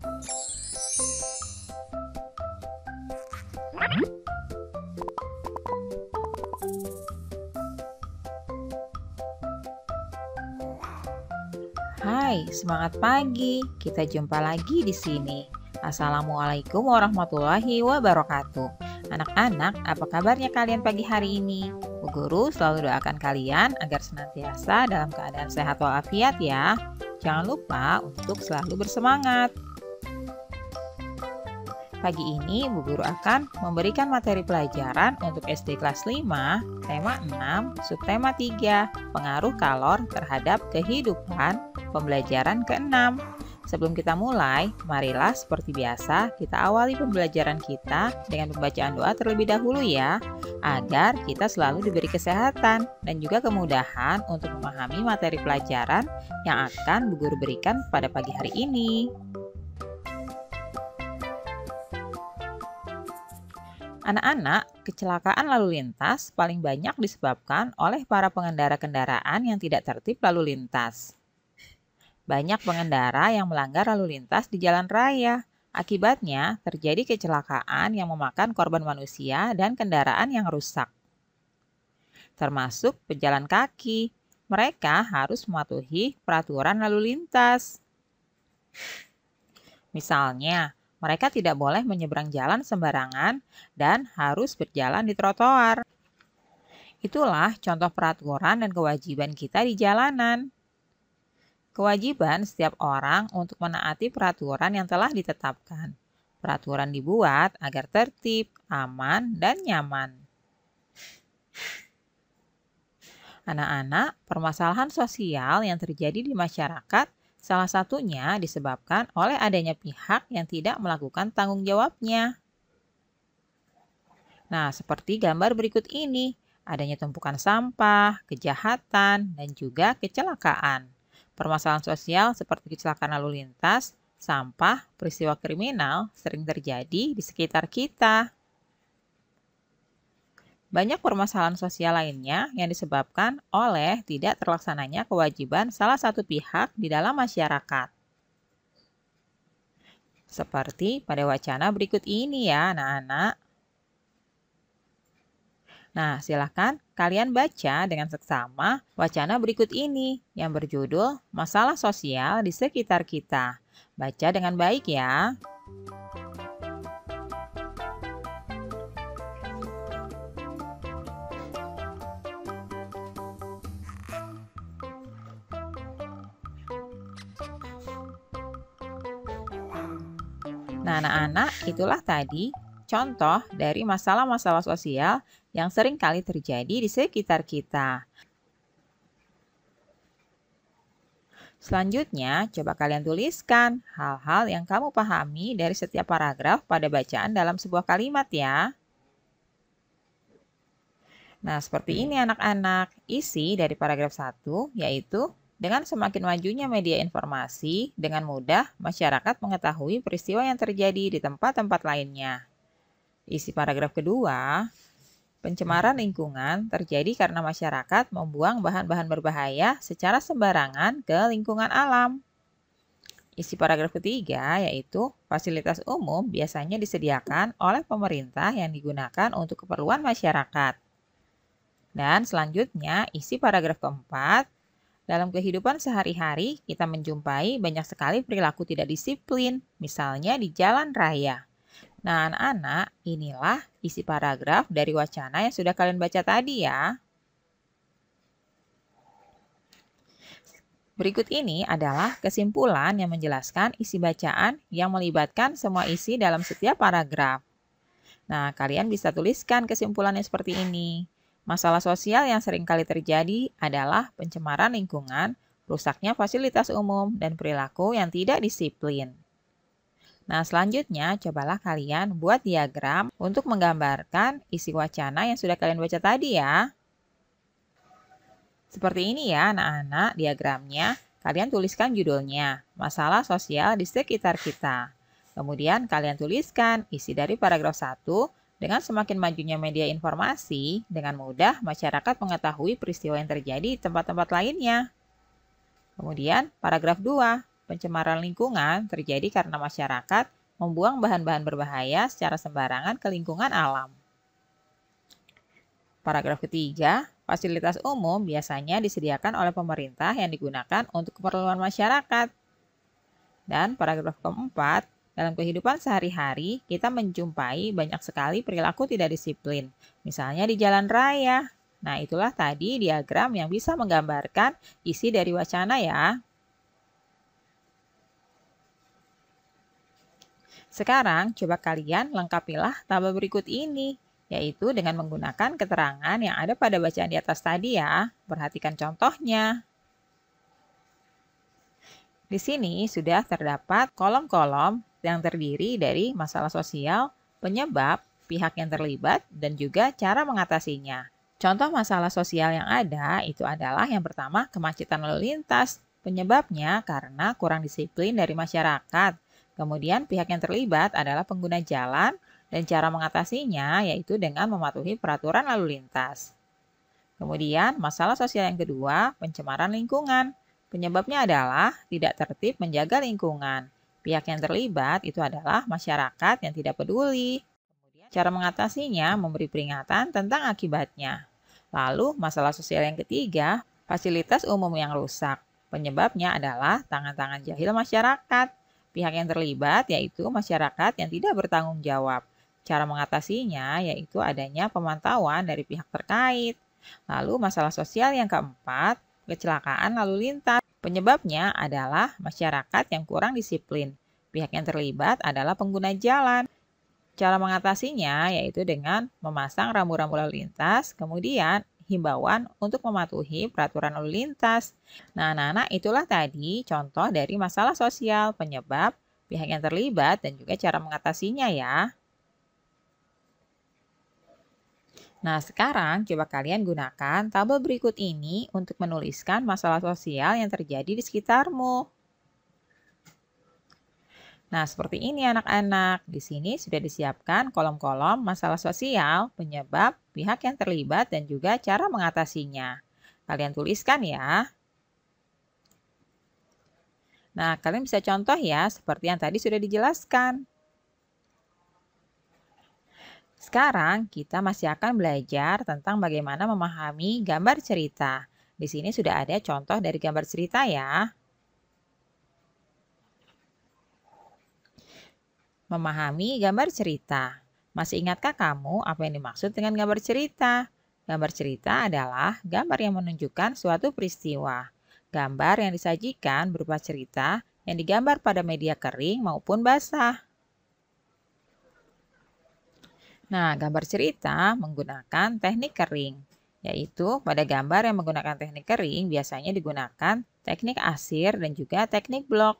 Hai, semangat pagi. Kita jumpa lagi di sini. Assalamualaikum warahmatullahi wabarakatuh. Anak-anak, apa kabarnya kalian pagi hari ini? Bu Guru selalu doakan kalian agar senantiasa dalam keadaan sehat walafiat ya. Jangan lupa untuk selalu bersemangat. Pagi ini Bu Guru akan memberikan materi pelajaran untuk SD kelas 5, tema 6, subtema 3, pengaruh kalor terhadap kehidupan, pembelajaran ke-6. Sebelum kita mulai, marilah seperti biasa kita awali pembelajaran kita dengan pembacaan doa terlebih dahulu ya, agar kita selalu diberi kesehatan dan juga kemudahan untuk memahami materi pelajaran yang akan Bu Guru berikan pada pagi hari ini. Anak-anak, kecelakaan lalu lintas paling banyak disebabkan oleh para pengendara kendaraan yang tidak tertib lalu lintas. Banyak pengendara yang melanggar lalu lintas di jalan raya. Akibatnya, terjadi kecelakaan yang memakan korban manusia dan kendaraan yang rusak. Termasuk pejalan kaki. Mereka harus mematuhi peraturan lalu lintas. Misalnya, mereka tidak boleh menyeberang jalan sembarangan dan harus berjalan di trotoar. Itulah contoh peraturan dan kewajiban kita di jalanan. Kewajiban setiap orang untuk menaati peraturan yang telah ditetapkan. Peraturan dibuat agar tertib, aman, dan nyaman. Anak-anak, permasalahan sosial yang terjadi di masyarakat salah satunya disebabkan oleh adanya pihak yang tidak melakukan tanggung jawabnya. Nah, seperti gambar berikut ini, adanya tumpukan sampah, kejahatan, dan juga kecelakaan. Permasalahan sosial seperti kecelakaan lalu lintas, sampah, peristiwa kriminal sering terjadi di sekitar kita. Banyak permasalahan sosial lainnya yang disebabkan oleh tidak terlaksananya kewajiban salah satu pihak di dalam masyarakat. Seperti pada wacana berikut ini ya anak-anak. Nah, silakan kalian baca dengan seksama wacana berikut ini yang berjudul Masalah Sosial di Sekitar Kita. Baca dengan baik ya. Nah, anak-anak, itulah tadi contoh dari masalah-masalah sosial yang sering kali terjadi di sekitar kita. Selanjutnya, coba kalian tuliskan hal-hal yang kamu pahami dari setiap paragraf pada bacaan dalam sebuah kalimat ya. Nah, seperti ini anak-anak, isi dari paragraf 1 yaitu dengan semakin majunya media informasi, dengan mudah masyarakat mengetahui peristiwa yang terjadi di tempat-tempat lainnya. Isi paragraf kedua, pencemaran lingkungan terjadi karena masyarakat membuang bahan-bahan berbahaya secara sembarangan ke lingkungan alam. Isi paragraf ketiga yaitu fasilitas umum biasanya disediakan oleh pemerintah yang digunakan untuk keperluan masyarakat. Dan selanjutnya isi paragraf keempat, dalam kehidupan sehari-hari, kita menjumpai banyak sekali perilaku tidak disiplin, misalnya di jalan raya. Nah, anak-anak, inilah isi paragraf dari wacana yang sudah kalian baca tadi ya. Berikut ini adalah kesimpulan yang menjelaskan isi bacaan yang melibatkan semua isi dalam setiap paragraf. Nah, kalian bisa tuliskan kesimpulannya seperti ini. Masalah sosial yang sering kali terjadi adalah pencemaran lingkungan, rusaknya fasilitas umum, dan perilaku yang tidak disiplin. Nah, selanjutnya cobalah kalian buat diagram untuk menggambarkan isi wacana yang sudah kalian baca tadi ya. Seperti ini ya anak-anak diagramnya. Kalian tuliskan judulnya, Masalah Sosial di Sekitar Kita. Kemudian kalian tuliskan isi dari paragraf 1. Dengan semakin majunya media informasi, dengan mudah masyarakat mengetahui peristiwa yang terjadi di tempat-tempat lainnya. Kemudian, paragraf 2, pencemaran lingkungan terjadi karena masyarakat membuang bahan-bahan berbahaya secara sembarangan ke lingkungan alam. Paragraf ketiga, fasilitas umum biasanya disediakan oleh pemerintah yang digunakan untuk keperluan masyarakat. Dan paragraf keempat, dalam kehidupan sehari-hari kita menjumpai banyak sekali perilaku tidak disiplin, misalnya di jalan raya. Nah, itulah tadi diagram yang bisa menggambarkan isi dari wacana ya. Sekarang, coba kalian lengkapilah tabel berikut ini, yaitu dengan menggunakan keterangan yang ada pada bacaan di atas tadi ya. Perhatikan contohnya. Di sini sudah terdapat kolom-kolom yang terdiri dari masalah sosial, penyebab, pihak yang terlibat, dan juga cara mengatasinya. Contoh masalah sosial yang ada itu adalah yang pertama kemacetan lalu lintas. Penyebabnya karena kurang disiplin dari masyarakat. Kemudian pihak yang terlibat adalah pengguna jalan dan cara mengatasinya yaitu dengan mematuhi peraturan lalu lintas. Kemudian masalah sosial yang kedua pencemaran lingkungan. Penyebabnya adalah tidak tertib menjaga lingkungan. Pihak yang terlibat itu adalah masyarakat yang tidak peduli. Kemudian cara mengatasinya memberi peringatan tentang akibatnya. Lalu, masalah sosial yang ketiga, fasilitas umum yang rusak. Penyebabnya adalah tangan-tangan jahil masyarakat. Pihak yang terlibat yaitu masyarakat yang tidak bertanggung jawab. Cara mengatasinya yaitu adanya pemantauan dari pihak terkait. Lalu, masalah sosial yang keempat, kecelakaan lalu lintas. Penyebabnya adalah masyarakat yang kurang disiplin. Pihak yang terlibat adalah pengguna jalan. Cara mengatasinya yaitu dengan memasang rambu-rambu lalu lintas, kemudian himbauan untuk mematuhi peraturan lalu lintas. Nah, anak-anak itulah tadi contoh dari masalah sosial, penyebab, pihak yang terlibat, dan juga cara mengatasinya ya. Nah, sekarang coba kalian gunakan tabel berikut ini untuk menuliskan masalah sosial yang terjadi di sekitarmu. Nah, seperti ini anak-anak. Di sini sudah disiapkan kolom-kolom masalah sosial, penyebab, pihak yang terlibat, dan juga cara mengatasinya. Kalian tuliskan ya. Nah, kalian bisa contoh ya, seperti yang tadi sudah dijelaskan. Sekarang kita masih akan belajar tentang bagaimana memahami gambar cerita. Di sini sudah ada contoh dari gambar cerita ya. Memahami gambar cerita. Masih ingatkah kamu apa yang dimaksud dengan gambar cerita? Gambar cerita adalah gambar yang menunjukkan suatu peristiwa. Gambar yang disajikan berupa cerita yang digambar pada media kering maupun basah. Nah, gambar cerita menggunakan teknik kering, yaitu pada gambar yang menggunakan teknik kering biasanya digunakan teknik asir dan juga teknik blok.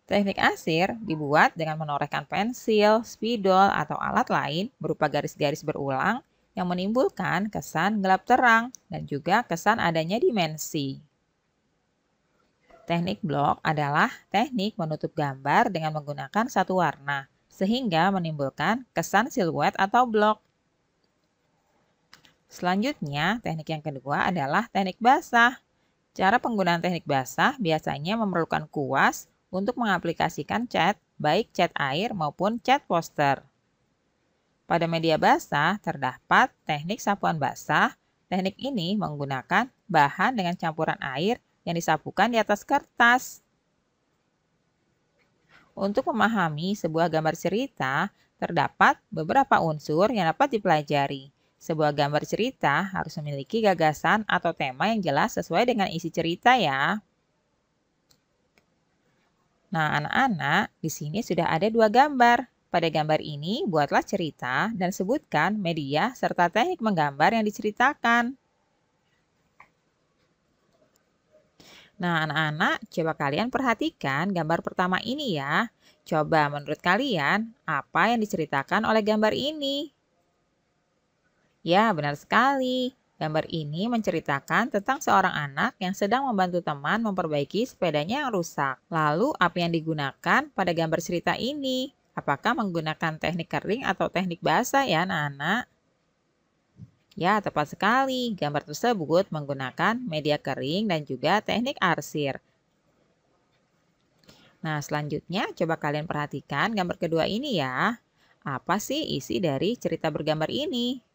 Teknik asir dibuat dengan menorehkan pensil, spidol, atau alat lain berupa garis-garis berulang yang menimbulkan kesan gelap terang dan juga kesan adanya dimensi. Teknik blok adalah teknik menutup gambar dengan menggunakan satu warna, sehingga menimbulkan kesan siluet atau blok. Selanjutnya, teknik yang kedua adalah teknik basah. Cara penggunaan teknik basah biasanya memerlukan kuas untuk mengaplikasikan cat, baik cat air maupun cat poster. Pada media basah terdapat teknik sapuan basah. Teknik ini menggunakan bahan dengan campuran air yang disapukan di atas kertas. Untuk memahami sebuah gambar cerita, terdapat beberapa unsur yang dapat dipelajari. Sebuah gambar cerita harus memiliki gagasan atau tema yang jelas sesuai dengan isi cerita ya. Nah, anak-anak, di sini sudah ada dua gambar. Pada gambar ini, buatlah cerita dan sebutkan media serta teknik menggambar yang diceritakan. Nah, anak-anak, coba kalian perhatikan gambar pertama ini ya. Coba menurut kalian, apa yang diceritakan oleh gambar ini? Ya, benar sekali. Gambar ini menceritakan tentang seorang anak yang sedang membantu teman memperbaiki sepedanya yang rusak. Lalu, apa yang digunakan pada gambar cerita ini? Apakah menggunakan teknik kering atau teknik basah ya, anak-anak? Ya, tepat sekali. Gambar tersebut menggunakan media kering dan juga teknik arsir. Nah, selanjutnya coba kalian perhatikan gambar kedua ini ya. Apa sih isi dari cerita bergambar ini?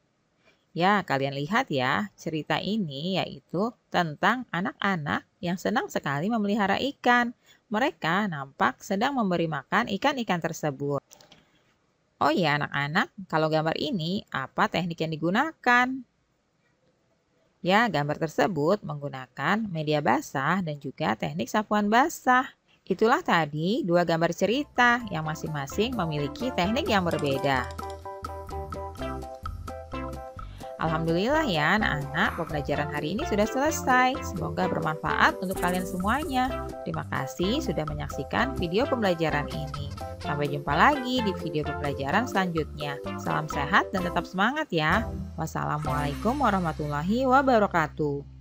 Ya, kalian lihat ya, cerita ini yaitu tentang anak-anak yang senang sekali memelihara ikan. Mereka nampak sedang memberi makan ikan-ikan tersebut. Oh ya, anak-anak, kalau gambar ini, apa teknik yang digunakan? Ya, gambar tersebut menggunakan media basah dan juga teknik sapuan basah. Itulah tadi dua gambar cerita yang masing-masing memiliki teknik yang berbeda. Alhamdulillah ya anak-anak, pembelajaran hari ini sudah selesai. Semoga bermanfaat untuk kalian semuanya. Terima kasih sudah menyaksikan video pembelajaran ini. Sampai jumpa lagi di video pembelajaran selanjutnya. Salam sehat dan tetap semangat ya. Wassalamualaikum warahmatullahi wabarakatuh.